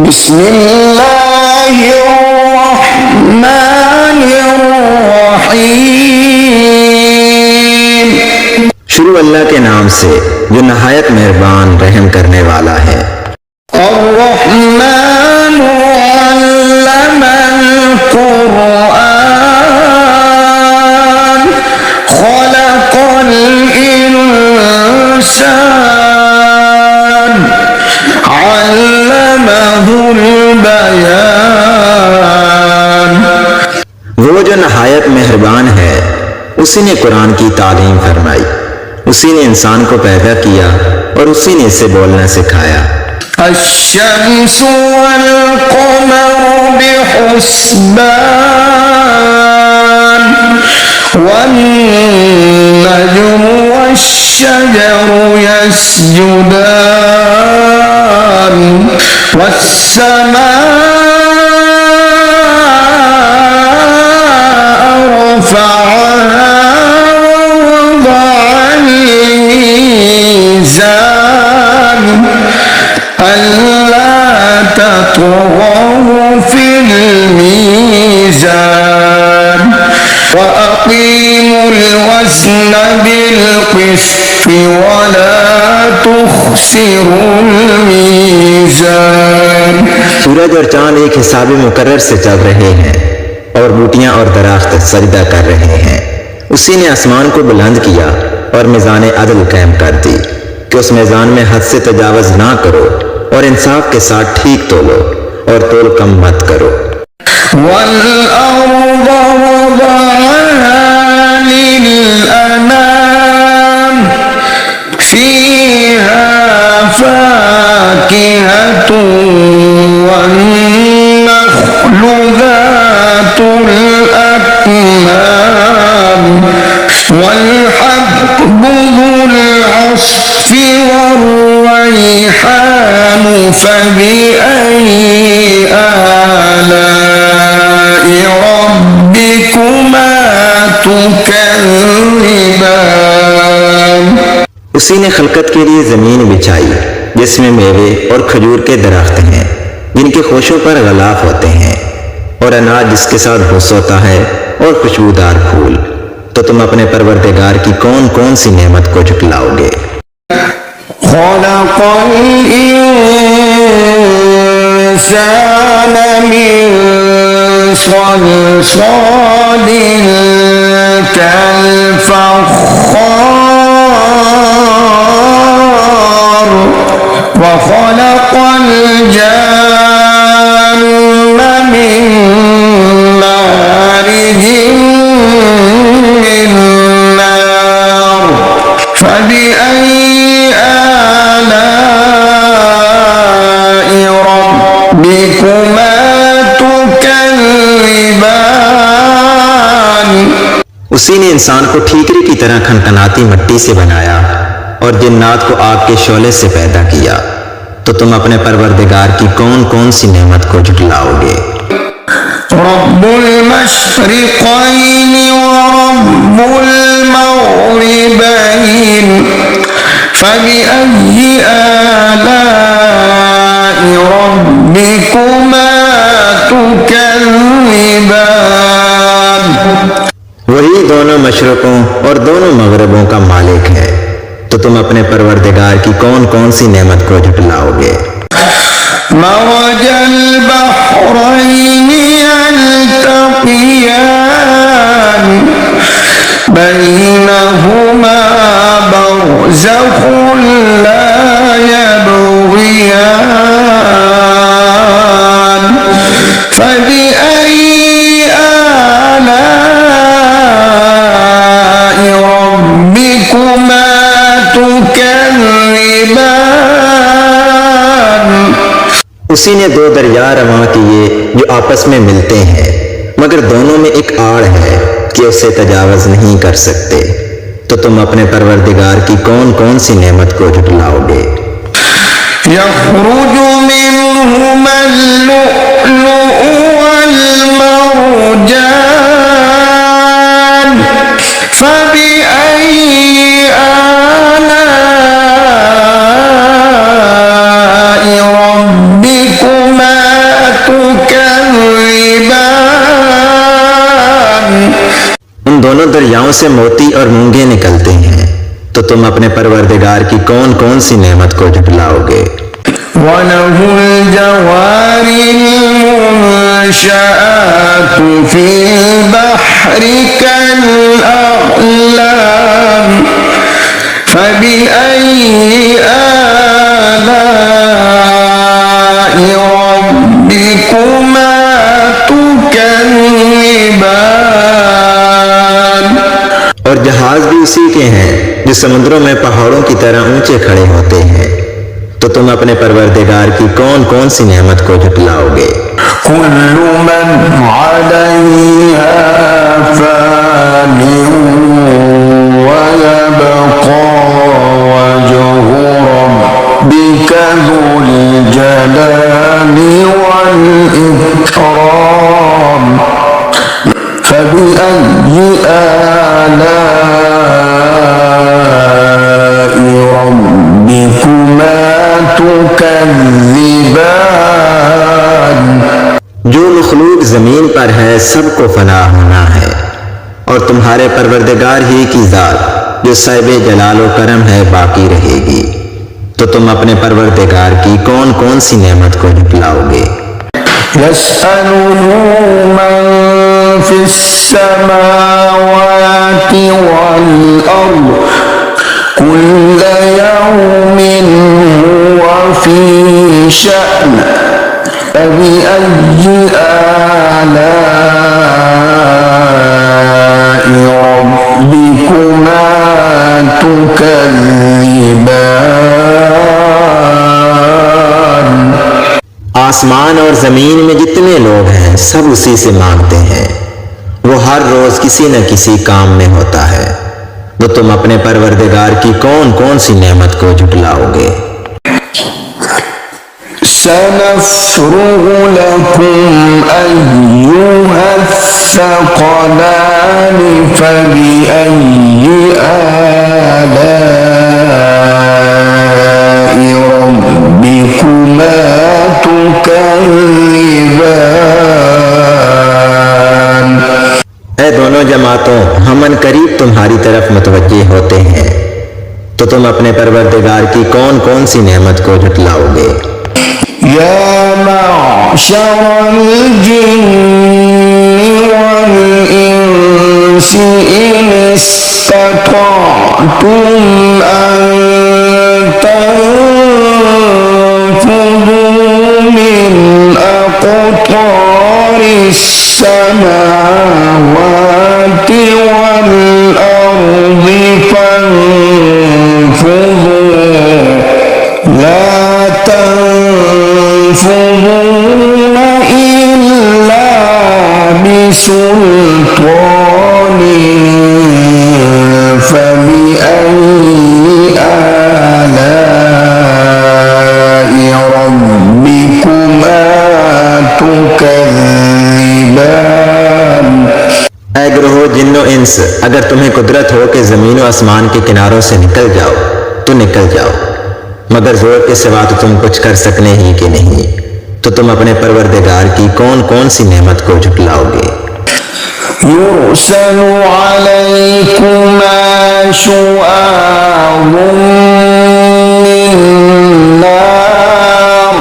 बिस्मिल्लाहिर्रहमानिर्रहीम। शुरू अल्लाह के नाम से जो नहायत मेहरबान रहम करने वाला है। अर्रहमानु अल्लमल कुरआन खलक़ल इंसान अल्लमहुल बयान। वो जो नहायत मेहरबान है, उसी ने कुरान की तालीम फरमाई, उसी ने इंसान को पैदा किया और उसी ने इसे बोलना सिखाया। अश्शम्सु वल क़मरु बिहुस्बान वन्नजुमु वश्शजरु यस्जुदान वस्समाअ रफ़अहा ववضعल मीज़ान अल्ला तत्गौ फिल मीज़ान वअक़ीमुल वज़्न बिल क़िस्ति वला तुख़्सिरुल मीज़ान। सूरज और चांद एक हिसाबे मुकर्रर से चल रहे हैं और बूटियां और दरख्त सजदा कर रहे हैं। उसी ने आसमान को बुलंद किया और मीज़ान अदल कायम कर दी कि उस मीज़ान में हद से तजावज़ ना करो और इंसाफ के साथ ठीक तोलो और तोल कम मत करो। वल अर्द वदअहा लिलअनाम फीहा फाकिहतुन वन्नख्लु ज़ातुल अक्माम वल्हब्बु ज़ुल अस्फ़ि वर्रैहान फबिअय्यि आलाइ रब्बिकुमा तुकज़्ज़िबान। उसी ने खलकत के लिए जमीन बिछाई जिसमें मेवे और खजूर के दरख्त हैं जिनके खोशों पर गलाफ होते हैं और अनाज जिसके साथ भुस होता है और खुशबूदार फूल। तो तुम अपने परवरदिगार की कौन कौन सी नेमत को झुटलाओगे। खलक़ल इंसान मिन सलसालिन कल्फ़ख़्ख़ार वख़लक़ल जान्न मिन मारिजिन मिन नार फबिअय्यि आलाइ रब्बिकुमा तुकज़्ज़िबान। उसी ने इंसान को ठीकरी की तरह खनखनाती मिट्टी से बनाया और जिन्नात को आग के शोले से पैदा किया। तो तुम अपने परवरदिगार की कौन कौन सी नेमत को झुटलाओगे। रब्बुल मशरिक़ैन व रब्बुल मग़रिबैन फबिअय्यि आलाइ रब्बिकुमा तुकज़्ज़िबान। वही दोनों मशरकों और दोनों मगरबों का मालिक है। तो तुम अपने परवरदिगार की कौन कौन सी नेमत को झुटलाओगे। मरजल बहरैनि यल्तक़ियान बैनहुमा बरज़ख़ुन ला यबग़ियान फबिअय्यि आलाइ रब्बिकुमा तुकज़्ज़िबान। उसी ने दो दरिया रवां किए जो आपस में मिलते हैं मगर दोनों में एक आड़ है कि उसे तजावज़ नहीं कर सकते। तो तुम अपने परवरदिगार की कौन कौन सी नेमत को झुटलाओगे। यख़रुजु मिन्हुमल लुअ्लुअु वल मरजान फबिअय्यि आलाइ रब्बिकुमा दरियाओं से मोती और मूंगे निकलते हैं, तो तुम अपने परवरदिगार की कौन कौन सी नेमत को झुठलाओगे। وله الجوار المنشآت في البحر كالأعلام فبأي آلاء ربكما تكذبان। और जहाज भी उसी के हैं जो समुद्रों में पहाड़ों की तरह ऊंचे खड़े होते हैं, तो तुम अपने परवरदिगार की कौन कौन सी नेमत को झुठलाओगे। कुल्लु मन अलैहा फान व यबक़ा वजहु रब्बिका ज़ुल जलाली वल इकराम फबिअय्यि आलाइ रब्बिकुमा तुकज़्ज़िबान। जो मखलूक जमीन पर है सबको फना होना है, और तुम्हारे परवरदिगार ही की जात जो साहिबे जलाल व करम है बाकी रहेगी, तो तुम अपने परवरदिगार की कौन कौन सी नेमत को झुठलाओगे। यस्अलुहु मन फिस्समावाति वल अर्द कुल्ल यौमिन हुवा फी शअन फबिअय्यि आलाइ रब्बिकुमा तुकज़्ज़िबान। आसमान और जमीन में जितने लोग हैं सब उसी से मांगते हैं, वो हर रोज किसी न किसी काम में होता है, तो तुम अपने परवरदिगार की कौन कौन सी नेमत को झुठलाओगे। सनफ़्रुगु लकुम अय्युहस्सक़लानि फबिअय्यि आलाइ रब्बिकुमा तुकज़्ज़िबान। ऐ दोनों जमातों, हम करीब तुम्हारी तरफ मुतवज्जे होते हैं, तो तुम अपने परवरदिगार की कौन कौन सी नेमत को झुठलाओगे। या मअशरल जिन्नि वल इंसि इन इस्तताअतुम अन तनफुज़ू मिन अक़तारिस समावाति वल अर्दि फन्फुज़ू ला तन्फुज़ून इल्ला बिसुल्तान फबिअय्यि आलाइ रब्बिकुमा तुकज़्ज़िबान। ऐ ग्रोहो जिन्नो इंस, अगर तुम्हें कुदरत हो कि जमीन और आसमान के किनारों से निकल जाओ तो निकल जाओ, मगर जोर के सिवा तो तुम कुछ कर सकने ही कि नहीं, तो तुम अपने परवरदिगार की कौन कौन सी नेमत को झुठलाओगे। युरसलु अलैकुमा शुआबुम मिन नार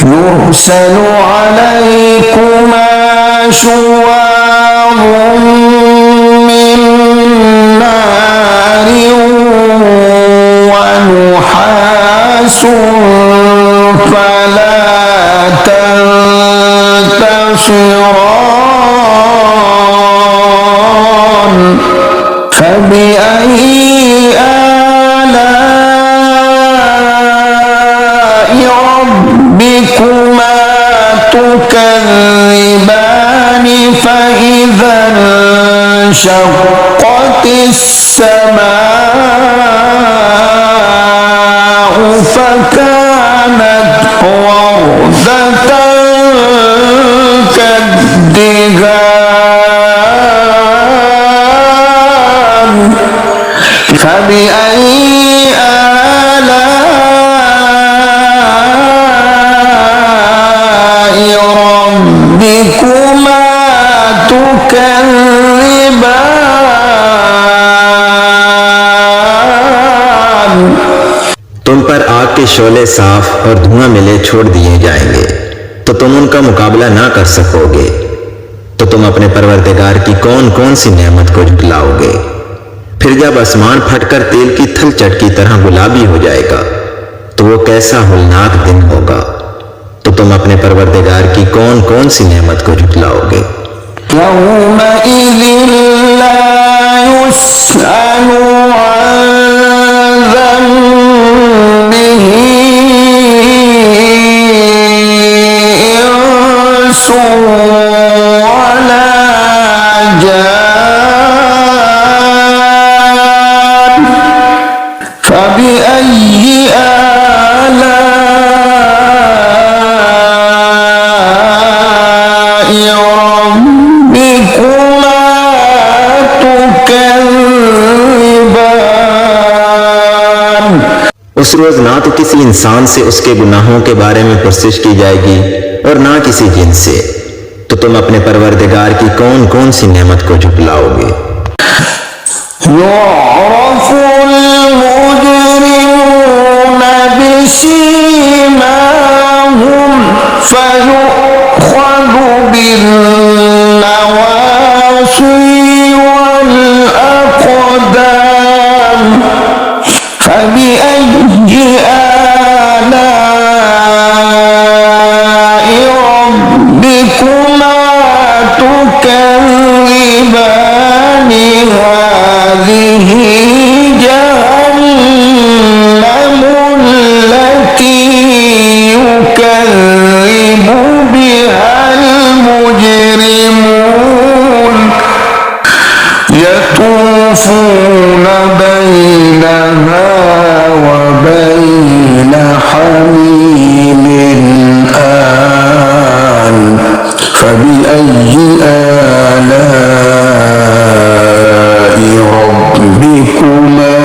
युरसलु अलैकुमा शुआबुम मिन नार व नुहासुन फला तंतसिरान फबिअय्यि आलाइ रब्बिकुमा तुकज़्ज़िबान फइज़ा इंशक़्क़तिस समाउ फकानत वरदतन कद्दिहान फबिअय्यि आलाइ रब्बिकुमा तुकज़्ज़िबान। के शोले साफ और धुआं मिले छोड़ दिए जाएंगे तो तुम उनका मुकाबला ना कर सकोगे। तो तुम अपने परवरदिगार की कौन कौन सी नेमत को झुटलाओगे। फिर जब आसमान फटकर तेल की थलचट की तरह गुलाबी हो जाएगा तो वो कैसा होलनाक दिन होगा। तो तुम अपने परवरदिगार की कौन कौन सी नेमत को झुटलाओगे। उस रोज ना तो किसी इंसान से उसके गुनाहों के बारे में पुरसिश की जाएगी और ना किसी जिन से। तो तुम अपने परवरदिगार की कौन कौन सी नेमत को झुटलाओगे। يطوفون بينها وبين حميم آن فبأي آلاء ربكما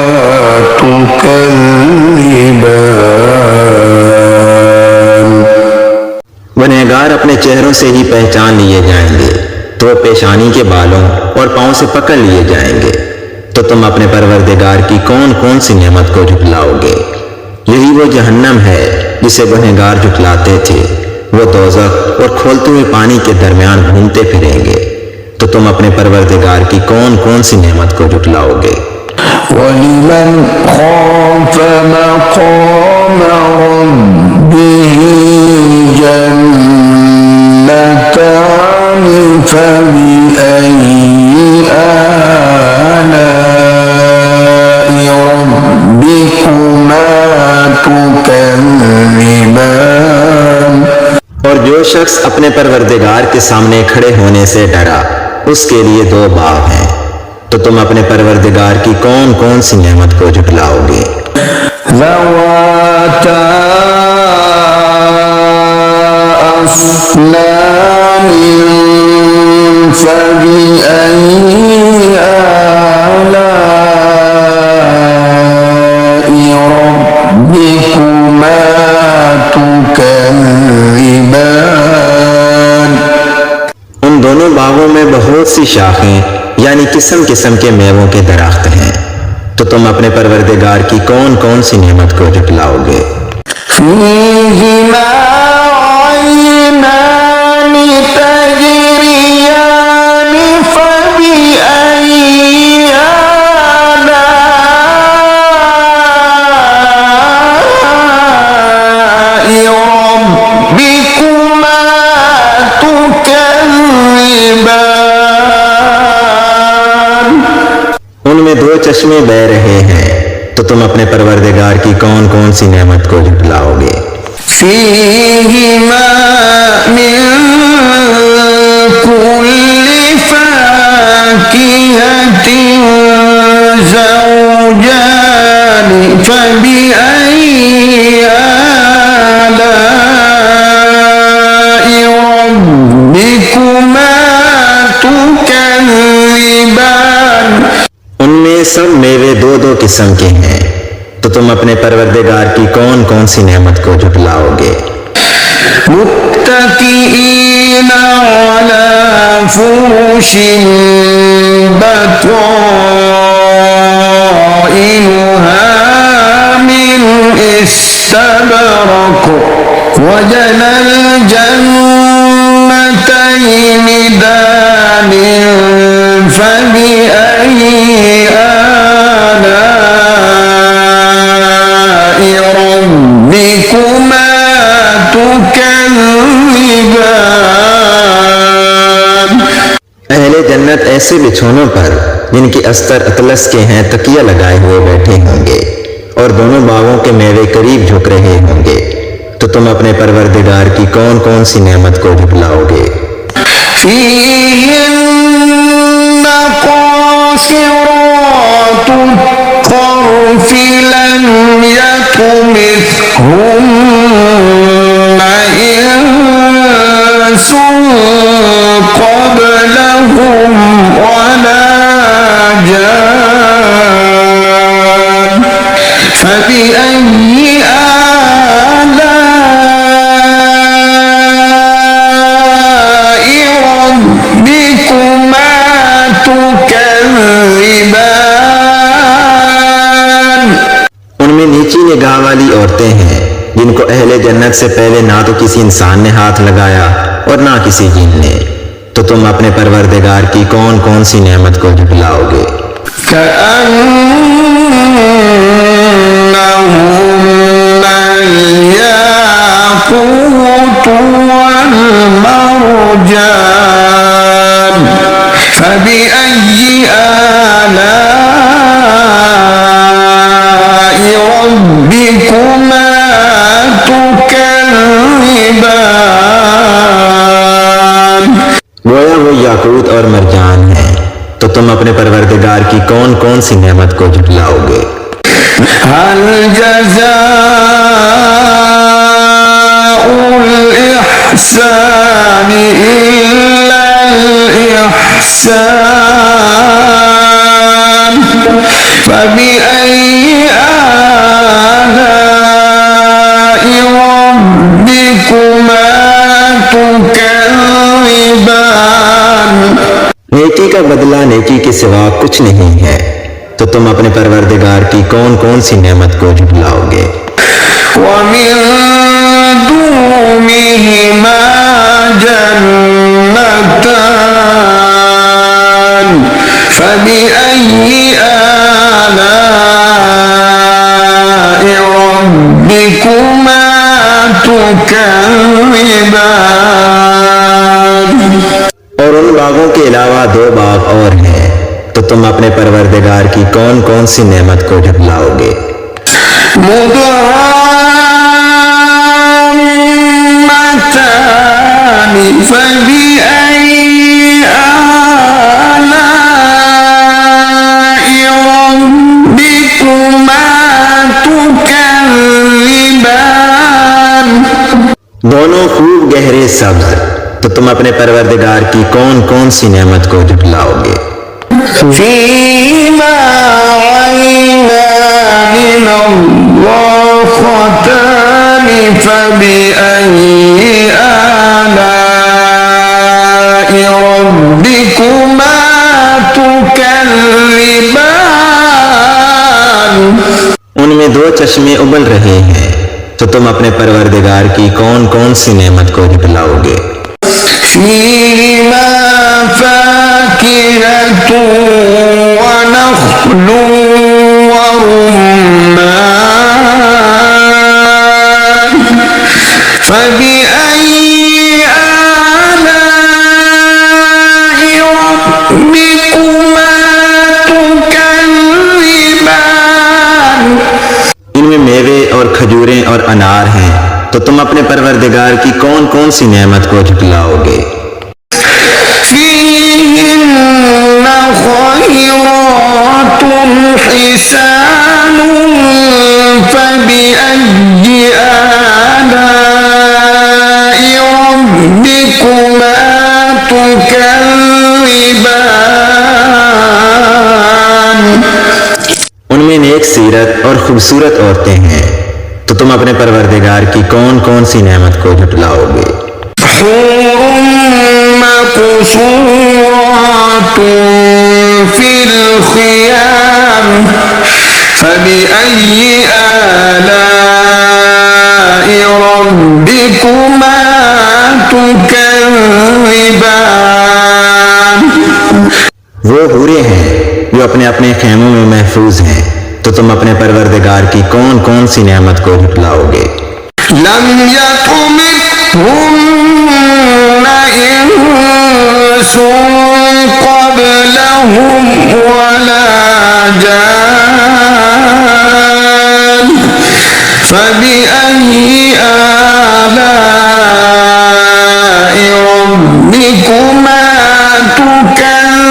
تكذبان। गुनहगार अपने चेहरों से ही पहचान लिए जाएंगे तो पेशानी के बालों और पांव से पकड़ लिए जाएंगे। तो तुम अपने परवरदिगार की कौन कौन सी नेमत को झुटलाओगे। यही वो जहन्नम है जिसे गुनहगार झुटलाते थे। वो दोज़ख और खोलते हुए पानी के दरमियान घूमते फिरेंगे। तो तुम अपने परवरदिगार की कौन कौन सी नेमत को झुटलाओगे। वलिमन खाफ मक़ाम रब्बिह जन्नतान फबिअय्यि आलाइ रब्बिकुमा तुकज़्ज़िबान। और जो शख्स अपने परवरदिगार के सामने खड़े होने से डरा उसके लिए दो बाग हैं। तो तुम अपने परवरदिगार की कौन कौन सी नेमत को झुटलाओगे। ज़वाता अफ़नान फ़बिअय्यि आलाइ रब्बिकुमा तुकज़्ज़िबान। उन दोनों बागों में बहुत सी शाखें यानी किस्म किस्म के मेवों के दरख्त हैं। तो तुम अपने परवरदिगार की कौन कौन सी नेमत को झुटलाओगे। फ़ीहिमा ऐनान तजरियान फ़बिअय्यि आलाइ रब्बिकुमा तुकज़्ज़िबान। उनमें दो चश्मे बह रहे हैं। तो तुम अपने परवरदिगार की कौन कौन सी नेमत को झुटलाओगे। फ़ीहिमा मिन कुल्लि फ़ाकिहतिन ज़ौजान फ़बिअय्यि आलाइ रब्बिकुमा तुकज़्ज़िबान। उनमें सब मेवे दो दो किस्म के हैं। तो तुम अपने परवरदिगार की कौन कौन सी नेमत को झुटलाओगे। मुत्तकीईन अला फुरुशिन बताइनुहा मिन इस्तबरक़ واستبرق وجنى الجنتين دان فبأي آلاء ربكما تكذبان। अहले जन्नत ऐसे बिछौनों पर जिनकी अस्तर अतलस के हैं तकिया लगाए हुए बैठे होंगे और दोनों बागों के मेवे करीब झुक रहे होंगे, तो तुम अपने परवरदिगार की कौन कौन सी नेमत को झुठलाओगे। فيهن قاصرات الطرف لم يطمثهن إنس قبلهم ولا جان فبأي آلاء ربكما تكذبان। उनमें नीची निगाह वाली औरतें हैं जिनको अहले जन्नत से पहले ना तो किसी इंसान ने हाथ लगाया और ना किसी जिन ने, तो तुम अपने परवरदिगार की कौन कौन सी नेमत को झुठलाओगे। كأنهن الياقوت والمرجان فبأي آلاء ربكما تكذبان। गोया वो याकूत और मरजान है, तो तुम अपने परवरदिगार की कौन कौन सी नेमत को झुठलाओगे। هل جزاء الإحسان إلا الإحسان فبأي آلاء ربكما تكذبان। नेकी का बदला नेकी के सिवा कुछ नहीं है, तो तुम अपने परवरदिगार की कौन कौन सी नेमत को झुठलाओगे। ومن دونهما جنتان فبأي آلاء ربكما تكذبان। और उन बागों के अलावा दो बाग और हैं, तो तुम अपने परवरदिगार की कौन कौन सी नेमत को झुठलाओगे। مدهامتان فبأي آلاء ربكما تكذبان। दोनों खूब गहरे सब्ज, तो तुम अपने परवरदिगार की कौन कौन सी नेमत को झुठलाओगे। فيهما عينان نضاختان فبأي آلاء ربكما تكذبان। उनमें दो चश्मे उबल रहे हैं, तो तुम अपने परवरदिगार की कौन कौन सी नेमत को झुठलाओगे। فيهما فاكهة ونخل ورمان فبأي آلاء ربكما تكذبان। इनमें मेवे और खजूरें और अनार हैं, तो तुम अपने परवरदिगार की कौन कौन सी नेमत को झुठलाओगे। فيهن خيرات حسان فبأي آلاء ربكما تكذبان। उनमें नेक सीरत और खूबसूरत औरतें हैं, तो तुम अपने परवरदिगार की कौन कौन सी नेमत को झुठलाओगे। مقصورات في الخيام فبأي آلاء ربكما تكذبان वो हूरे हैं जो अपने अपने खेमों में महफूज हैं, तो तुम अपने परवरदिगार की कौन कौन सी नेमत को झुटलाओगे। لم يطمثهن إنس قبلهم ولا جان فبأي آلاء ربكما تكذبان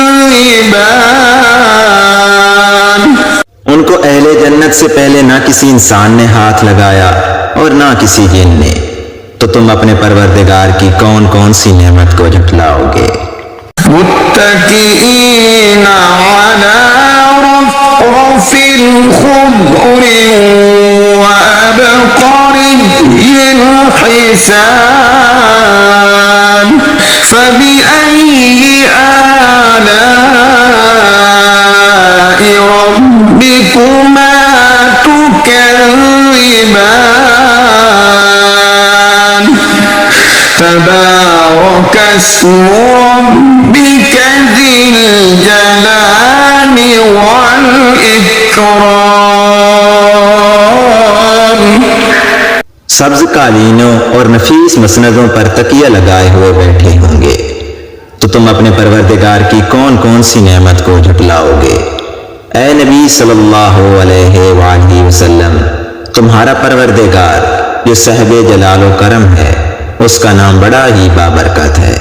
उनको अहले जन्नत से पहले ना किसी इंसान ने हाथ लगाया और ना किसी जिन ने, तो तुम अपने परवरदिगार की कौन कौन सी नेमत को झुटलाओगे। मुत्तकीईन अला रफ़रफ़ ख़ुद्र व अबक़रिय्यिन हिसान फ़बिअय्यि आलाइ रब्बिकुमा तुकज़्ज़िबान तबारक अस्मु रब्बिक ज़िल जलाली वल इकराम। सब्ज कालीनों और नफीस मसनदों पर तकिया लगाए हुए बैठे होंगे, तो तुम अपने परवरदिगार की कौन कौन सी नेमत को झुटलाओगे। ऐ नबी सल्लल्लाहु अलैहि वसल्लम, तुम्हारा परवरदिगार जो साहिब जलाल व करम है, उसका नाम बड़ा ही बाबरकत है।